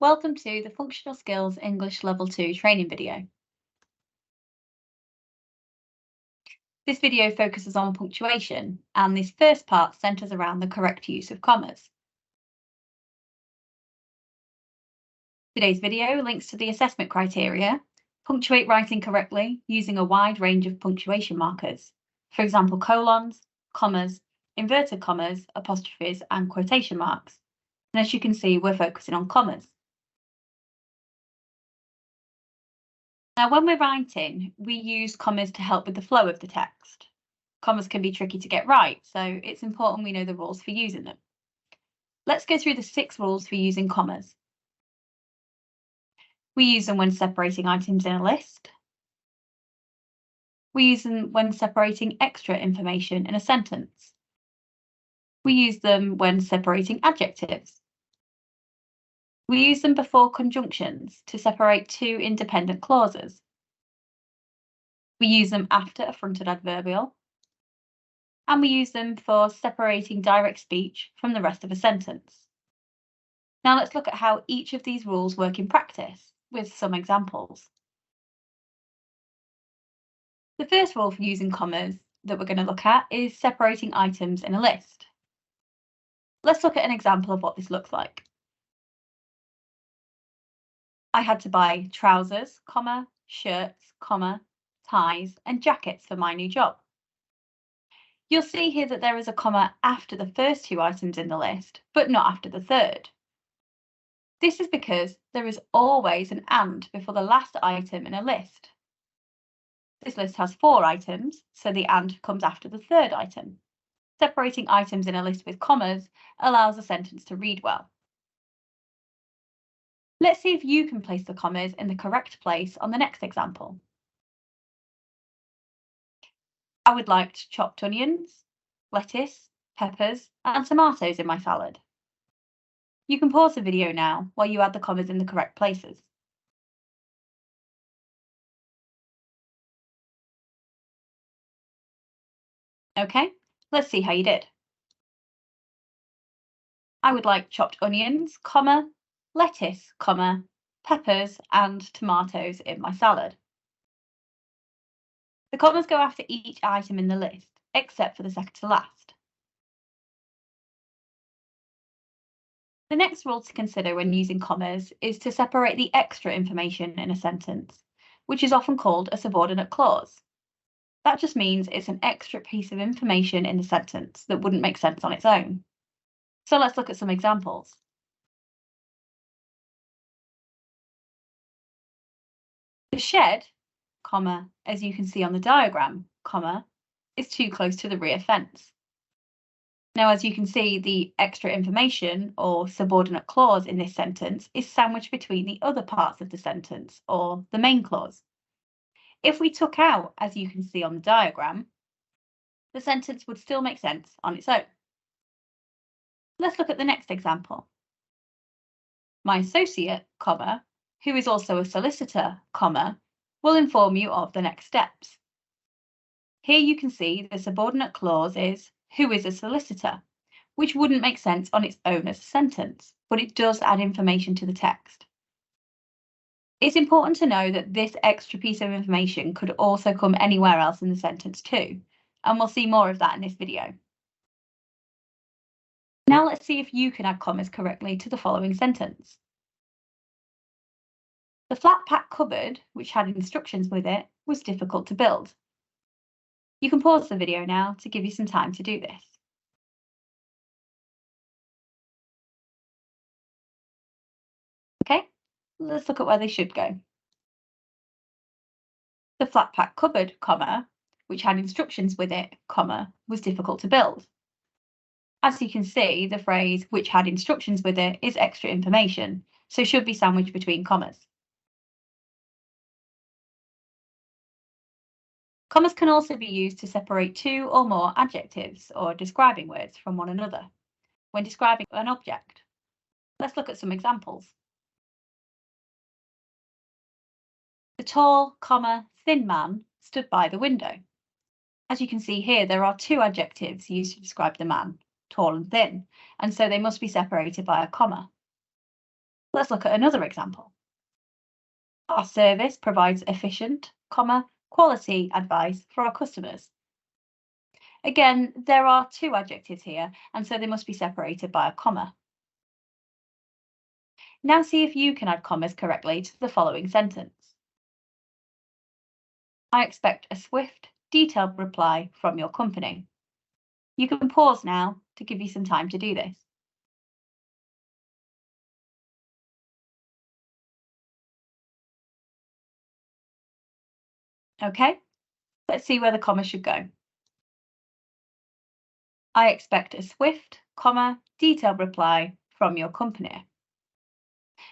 Welcome to the Functional Skills English Level 2 training video. This video focuses on punctuation, and this first part centres around the correct use of commas. Today's video links to the assessment criteria. Punctuate writing correctly using a wide range of punctuation markers, for example, colons, commas, inverted commas, apostrophes, and quotation marks. And as you can see, we're focusing on commas. Now, when we're writing, we use commas to help with the flow of the text. Commas can be tricky to get right, so it's important we know the rules for using them. Let's go through the 6 rules for using commas. We use them when separating items in a list. We use them when separating extra information in a sentence. We use them when separating adjectives. We use them before conjunctions to separate 2 independent clauses. We use them after a fronted adverbial. And we use them for separating direct speech from the rest of a sentence. Now let's look at how each of these rules work in practice with some examples. The first rule for using commas that we're going to look at is separating items in a list. Let's look at an example of what this looks like. I had to buy trousers, shirts, ties, and jackets for my new job. You'll see here that there is a comma after the first 2 items in the list, but not after the third. This is because there is always an and before the last item in a list. This list has 4 items, so the and comes after the third item. Separating items in a list with commas allows a sentence to read well. Let's see if you can place the commas in the correct place on the next example. I would like chopped onions, lettuce, peppers, and tomatoes in my salad. You can pause the video now while you add the commas in the correct places. Okay, let's see how you did. I would like chopped onions, lettuce, peppers, and tomatoes in my salad. The commas go after each item in the list, except for the second to last. The next rule to consider when using commas is to separate the extra information in a sentence, which is often called a subordinate clause. That just means it's an extra piece of information in the sentence that wouldn't make sense on its own. So let's look at some examples. The shed, as you can see on the diagram, is too close to the rear fence. Now, as you can see, the extra information or subordinate clause in this sentence is sandwiched between the other parts of the sentence, or the main clause. If we took out, as you can see on the diagram, the sentence would still make sense on its own. Let's look at the next example. My associate, who is also a solicitor, will inform you of the next steps. Here you can see the subordinate clause is who is a solicitor, which wouldn't make sense on its own as a sentence, but it does add information to the text. It's important to know that this extra piece of information could also come anywhere else in the sentence too, and we'll see more of that in this video. Now let's see if you can add commas correctly to the following sentence. The flat pack cupboard, which had instructions with it, was difficult to build. You can pause the video now to give you some time to do this. Okay, let's look at where they should go. The flat pack cupboard, which had instructions with it, was difficult to build. As you can see, the phrase which had instructions with it is extra information, so should be sandwiched between commas. Commas can also be used to separate 2 or more adjectives or describing words from one another when describing an object. Let's look at some examples. The tall, thin man stood by the window. As you can see here, there are 2 adjectives used to describe the man, tall and thin, and so they must be separated by a comma. Let's look at another example. Our service provides efficient, quality advice for our customers. Again, there are two adjectives here, and so they must be separated by a comma. Now see if you can add commas correctly to the following sentence. I expect a swift, detailed reply from your company. You can pause now to give you some time to do this. Okay, let's see where the comma should go. I expect a swift, detailed reply from your company.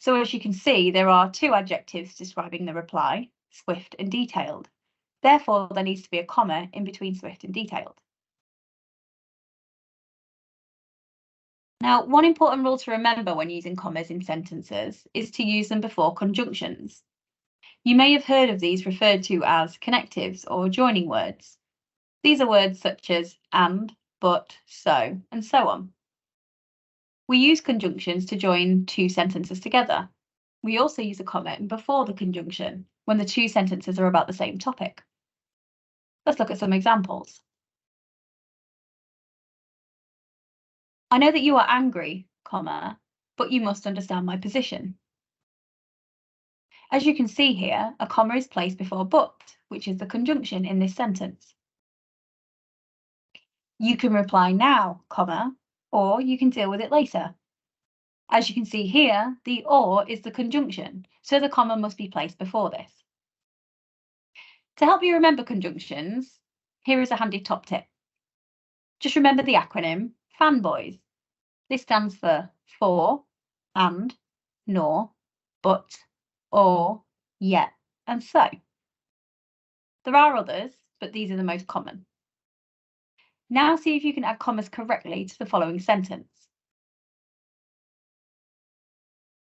So as you can see, there are two adjectives describing the reply, swift and detailed. Therefore, there needs to be a comma in between swift and detailed. Now, one important rule to remember when using commas in sentences is to use them before conjunctions. You may have heard of these referred to as connectives or joining words. These are words such as and, but, so, and so on. We use conjunctions to join two sentences together. We also use a comma before the conjunction when the two sentences are about the same topic. Let's look at some examples. I know that you are angry, but you must understand my position. As you can see here, a comma is placed before but, which is the conjunction in this sentence. You can reply now, or you can deal with it later. As you can see here, the or is the conjunction, so the comma must be placed before this. To help you remember conjunctions, here is a handy top tip. Just remember the acronym FANBOYS. This stands for and, nor, but, or, yet, and so. There are others, but these are the most common. Now see if you can add commas correctly to the following sentence.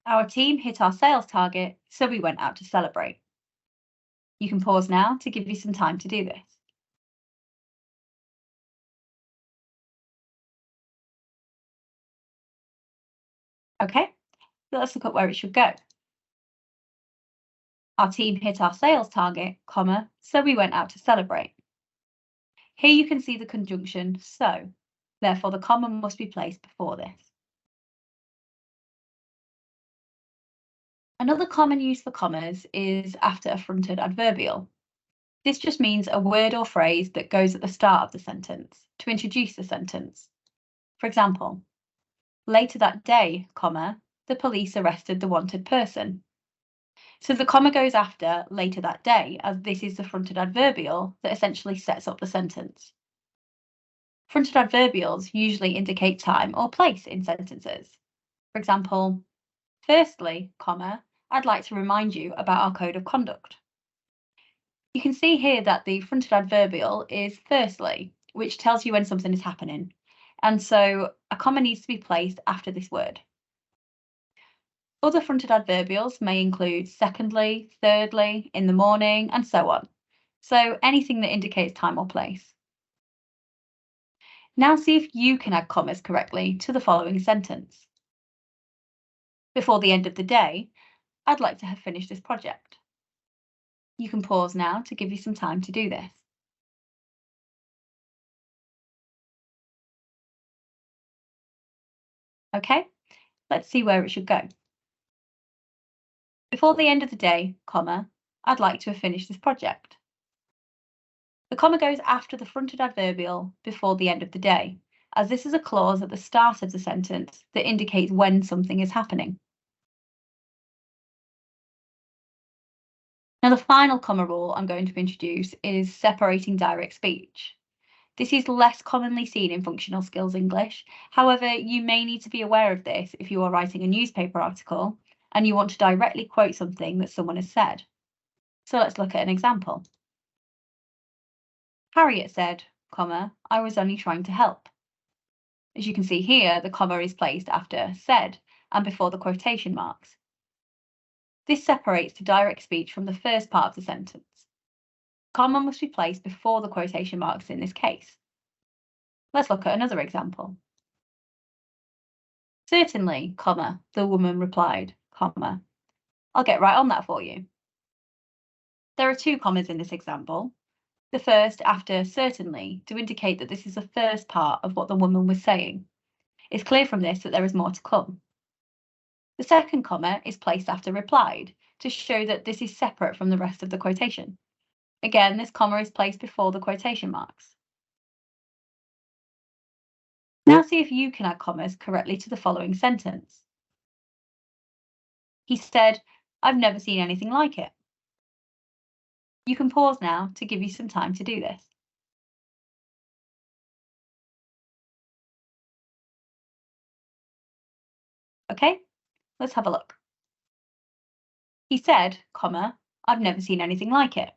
Our team hit our sales target, so we went out to celebrate. You can pause now to give you some time to do this. Okay, so let's look at where it should go. Our team hit our sales target, so we went out to celebrate. Here you can see the conjunction so, therefore the comma must be placed before this. Another common use for commas is after a fronted adverbial. This just means a word or phrase that goes at the start of the sentence to introduce the sentence. For example, later that day, the police arrested the wanted person. So the comma goes after later that day, as this is the fronted adverbial that essentially sets up the sentence. Fronted adverbials usually indicate time or place in sentences. For example, firstly, I'd like to remind you about our code of conduct. You can see here that the fronted adverbial is firstly, which tells you when something is happening. And so a comma needs to be placed after this word. Other fronted adverbials may include secondly, thirdly, in the morning, and so on. So anything that indicates time or place. Now see if you can add commas correctly to the following sentence. Before the end of the day, I'd like to have finished this project. You can pause now to give you some time to do this. Okay, let's see where it should go. Before the end of the day, I'd like to have finished this project. The comma goes after the fronted adverbial before the end of the day, as this is a clause at the start of the sentence that indicates when something is happening. Now, the final comma rule I'm going to introduce is separating direct speech. This is less commonly seen in functional skills English. However, you may need to be aware of this if you are writing a newspaper article and you want to directly quote something that someone has said. So let's look at an example. Harriet said, I was only trying to help. As you can see here, the comma is placed after said and before the quotation marks. This separates the direct speech from the first part of the sentence. Comma must be placed before the quotation marks in this case. Let's look at another example. Certainly, the woman replied, comma. I'll get right on that for you. There are 2 commas in this example. The first after certainly to indicate that this is the first part of what the woman was saying. It's clear from this that there is more to come. The second comma is placed after replied to show that this is separate from the rest of the quotation. Again, this comma is placed before the quotation marks. Now see if you can add commas correctly to the following sentence. He said, "I've never seen anything like it." You can pause now to give you some time to do this. Okay, let's have a look. He said, comma, "I've never seen anything like it."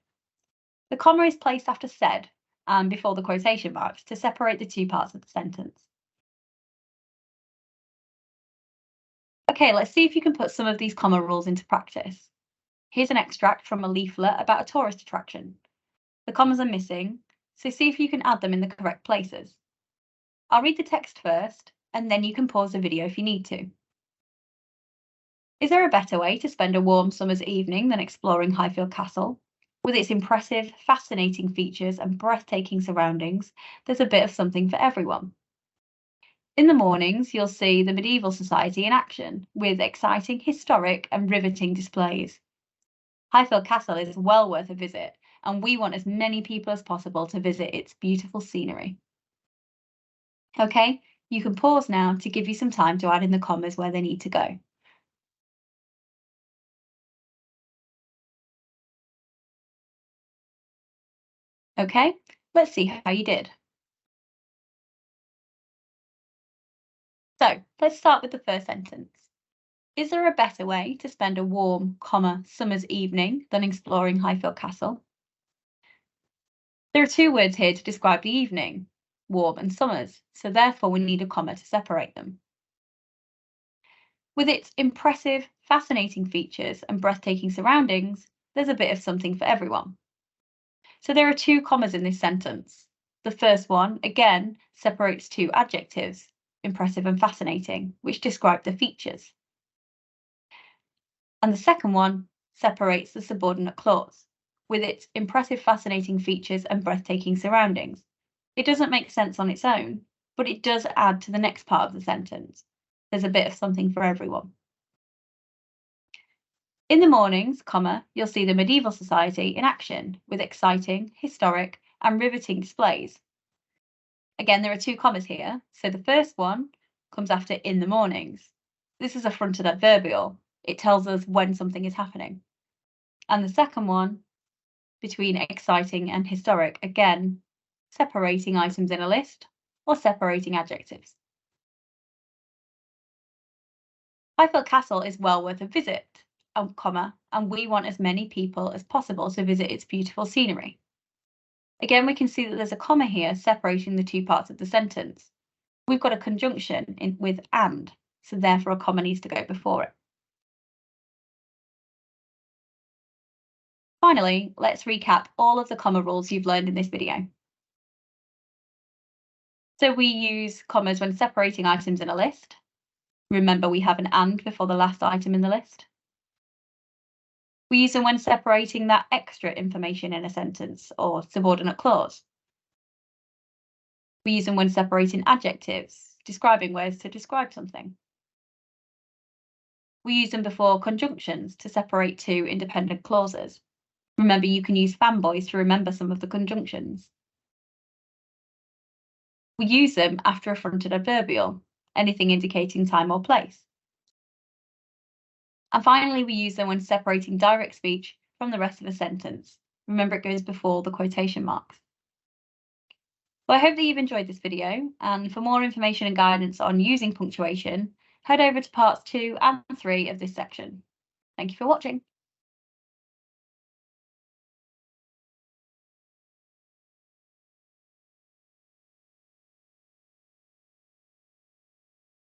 The comma is placed after said and before the quotation marks to separate the 2 parts of the sentence. Okay, let's see if you can put some of these comma rules into practice. Here's an extract from a leaflet about a tourist attraction. The commas are missing, so see if you can add them in the correct places. I'll read the text first, and then you can pause the video if you need to. Is there a better way to spend a warm summer's evening than exploring Highfield Castle? With its impressive, fascinating features and breathtaking surroundings, there's a bit of something for everyone. In the mornings, you'll see the medieval society in action, with exciting, historic and riveting displays. Highfield Castle is well worth a visit, and we want as many people as possible to visit its beautiful scenery. Okay, you can pause now to give you some time to add in the commas where they need to go. Okay, let's see how you did. So let's start with the first sentence. Is there a better way to spend a warm, summer's evening than exploring Highfield Castle? There are 2 words here to describe the evening, warm and summer's, so therefore we need a comma to separate them. With its impressive, fascinating features and breathtaking surroundings, there's a bit of something for everyone. So there are 2 commas in this sentence. The first one, again, separates 2 adjectives, impressive and fascinating, which describe the features. And the second one separates the subordinate clause, with its impressive, fascinating features and breathtaking surroundings. It doesn't make sense on its own, but it does add to the next part of the sentence. There's a bit of something for everyone. In the mornings, you'll see the medieval society in action with exciting, historic, and riveting displays. Again, there are 2 commas here, so the first one comes after in the mornings. This is a fronted adverbial. It tells us when something is happening. And the second one, between exciting and historic, again, separating items in a list or separating adjectives. Highfield Castle is well worth a visit, and we want as many people as possible to visit its beautiful scenery. Again, we can see that there's a comma here separating the 2 parts of the sentence. We've got a conjunction with and, so therefore a comma needs to go before it. Finally, let's recap all of the comma rules you've learned in this video. So we use commas when separating items in a list. Remember, we have an and before the last item in the list. We use them when separating that extra information in a sentence or subordinate clause. We use them when separating adjectives, describing words to describe something. We use them before conjunctions to separate 2 independent clauses. Remember, you can use fanboys to remember some of the conjunctions. We use them after a fronted adverbial, anything indicating time or place. And finally, we use them when separating direct speech from the rest of a sentence. Remember, it goes before the quotation marks. Well, I hope that you've enjoyed this video, and for more information and guidance on using punctuation, head over to parts 2 and 3 of this section. Thank you for watching.